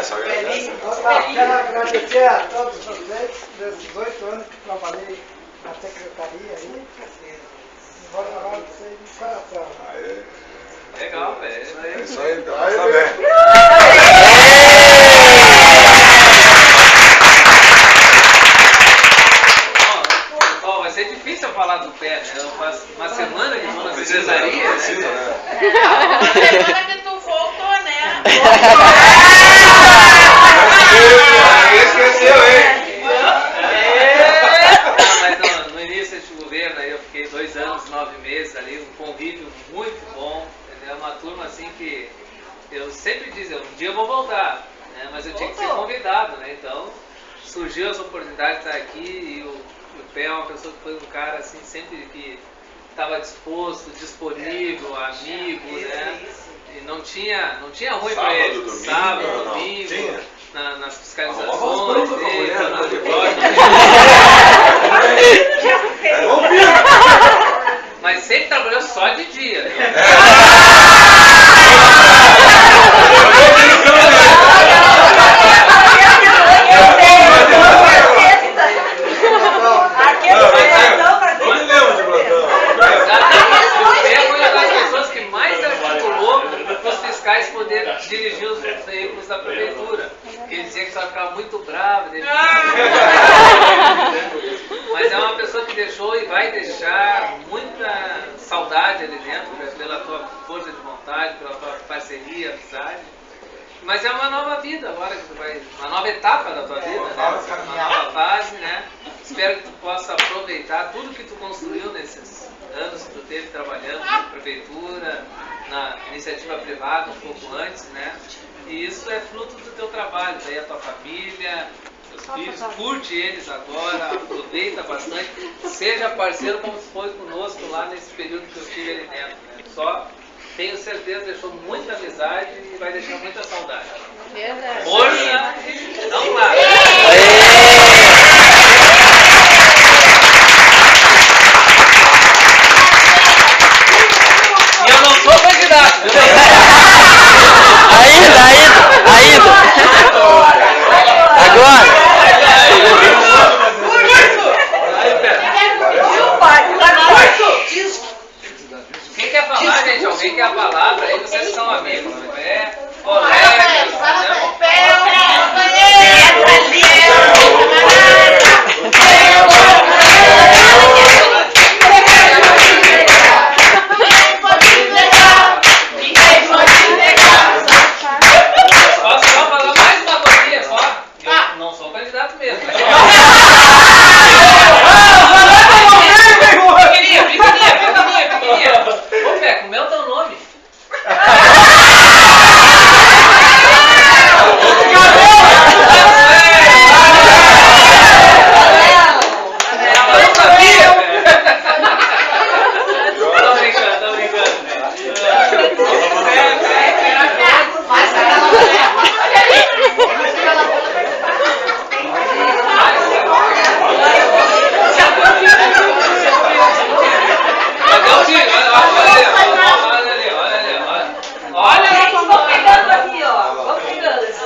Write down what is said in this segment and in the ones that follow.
só agradece. Quero agradecer a todos vocês nesses 8 anos que trabalhei na secretaria aí. Vou falar de vocês de coração. Legal, velho. É isso aí, então. Tá bem. Ó, vai ser difícil eu falar do pé, né? Eu faço uma semana que vou na secretaria, precisa, né? Uma semana que tu voltou, né? Esqueceu, hein? Mas no início desse governo aí eu fiquei 2 anos, 9 meses ali, um convívio muito bom, entendeu? Uma turma assim que eu sempre dizia, um dia eu vou voltar, né? Mas eu tinha que ser convidado, né? Então surgiu essa oportunidade de estar aqui e o Pé é uma pessoa que foi um cara assim, sempre que estava disposto, disponível, amigo, né? E não tinha ruim para ele. Domingo, Sábado, domingo, nas fiscalizações, mas sempre trabalhou só de dia. Né? Poder dirigir os veículos da prefeitura. Ele dizia que só ficava muito bravo. Mas é uma pessoa que deixou e vai deixar muita saudade ali dentro, né, pela tua força de vontade, pela tua parceria, amizade. Mas é uma nova vida agora, que tu vai, uma nova etapa da tua vida, né? Uma nova fase, né? Espero que tu possa aproveitar tudo que tu construiu nesses anos que tu teve trabalhando na prefeitura, na iniciativa privada um pouco antes, né? E isso é fruto do teu trabalho, daí a tua família, teus filhos, curte eles agora, aproveita bastante, seja parceiro como foi conosco lá nesse período que eu estive ali dentro, né? Só tenho certeza, deixou muita amizade e vai deixar muita saudade. Força! Vamos lá! E eu não sou candidato! Ainda! Agora! Quem quer falar, gente? Alguém quer a palavra? Aí vocês são amigos, né? Colegas, né? Posso só falar mais uma coisinha só? Eu não sou candidato mesmo. Pequenininha. Ô, Pé, como é o teu nome? Tô brincando. Olha, vou pegando aqui, ó. Vou pegando esse.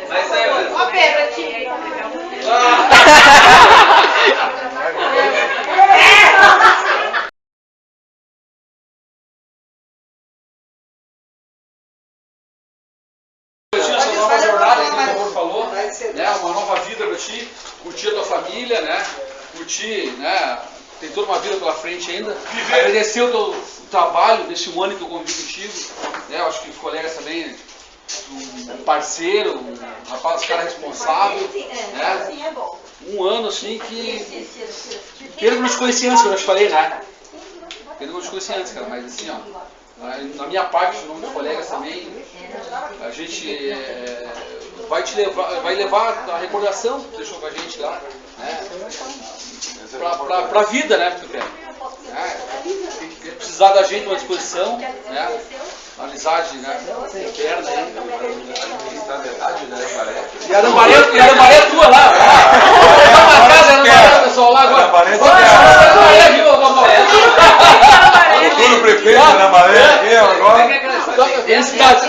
Vai sair, ó, Pedro, aqui. Essa nova jornada que o Paulo falou, né? Uma nova vida para ti, curtir a tua família, né? Curtir, né? Tem toda uma vida pela frente ainda. Agradecer o teu trabalho nesse ano que eu convivi contigo, né? Eu acho que os colegas também, um parceiro, um rapaz, cara responsável, né? Um ano assim que Pedro não te conhecia antes, que eu já te falei, né? Pedro não te conhecia antes, cara, mas assim, ó. Na minha parte, no nome dos colegas também, a gente vai levar a recordação que deixou com a gente lá, né? Pra vida, né? Precisar da gente à disposição, né? Uma amizade, né? Eterna aí. E a Lambaré é tua lá. Uma casa, Lambaré, pessoal, lá agora. O futuro prefeito da Lambaré aqui agora. Felicidade.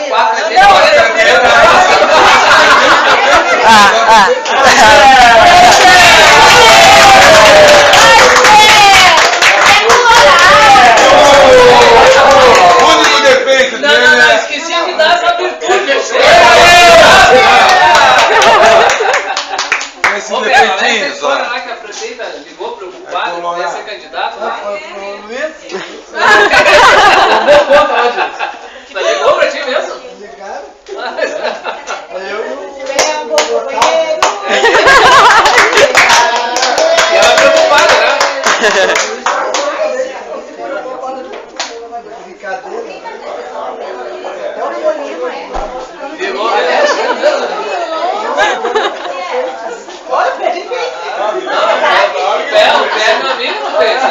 O único defeito dele Não, esqueci de dar essa virtude. esse Ô, Bela, essa defeitinho história só. lá que a prefeita ligou preocupada que ia ser candidato, né? Pro Luiz, Tomou conta lá, gente. Ela ligou pra ti mesmo? ligaram. E Eu e o Otávio. ela preocupada, né? Brincadeira. Ligou, é sério mesmo? Não, o Pé, meu amigo, não fez, né?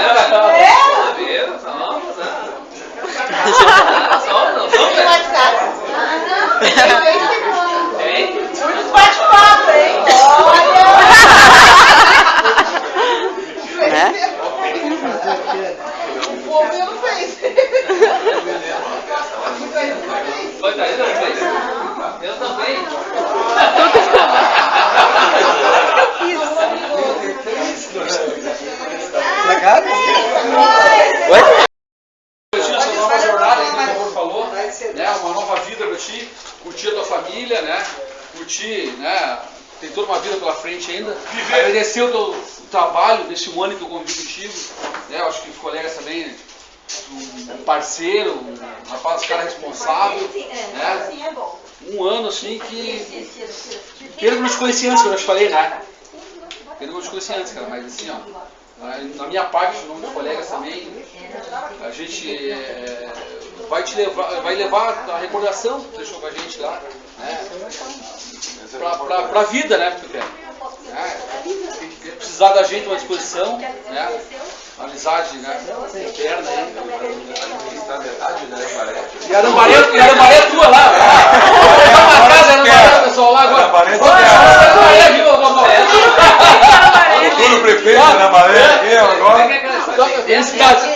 Viu? Somos, né? Somos, hein? Muito bate-papo, hein? Né? O povo não fez. Foi daí, não fez? Eu também. Legal? Oi? Essa nova jornada que o Amor falou, né? Uma nova vida pra ti, curtir a tua família, né? Curtir, né? Tem toda uma vida pela frente ainda. Agradecer o teu trabalho nesse ano que eu convivi contigo, né? Eu acho que os colegas também, um parceiro, um rapaz, cara responsável, né? Um ano assim que pelo que eu não te conhecia antes, que eu já te falei, né? Pelo que eu não te conhecia antes, cara, mas assim, ó. Na minha parte, no nome dos colegas também, a gente vai levar a recordação que deixou com a gente lá, né? Pra vida, né, Pepe? Se precisar da gente à disposição, né? Amizade, né? Eterna aí. E a Arambaré é tua lá. Uma casa, Arambaré, pessoal lá agora. Arambaré, Viu, Arambaré? O futuro prefeito da Arambaré aqui agora. Felicidade.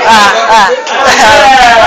Ah, ah.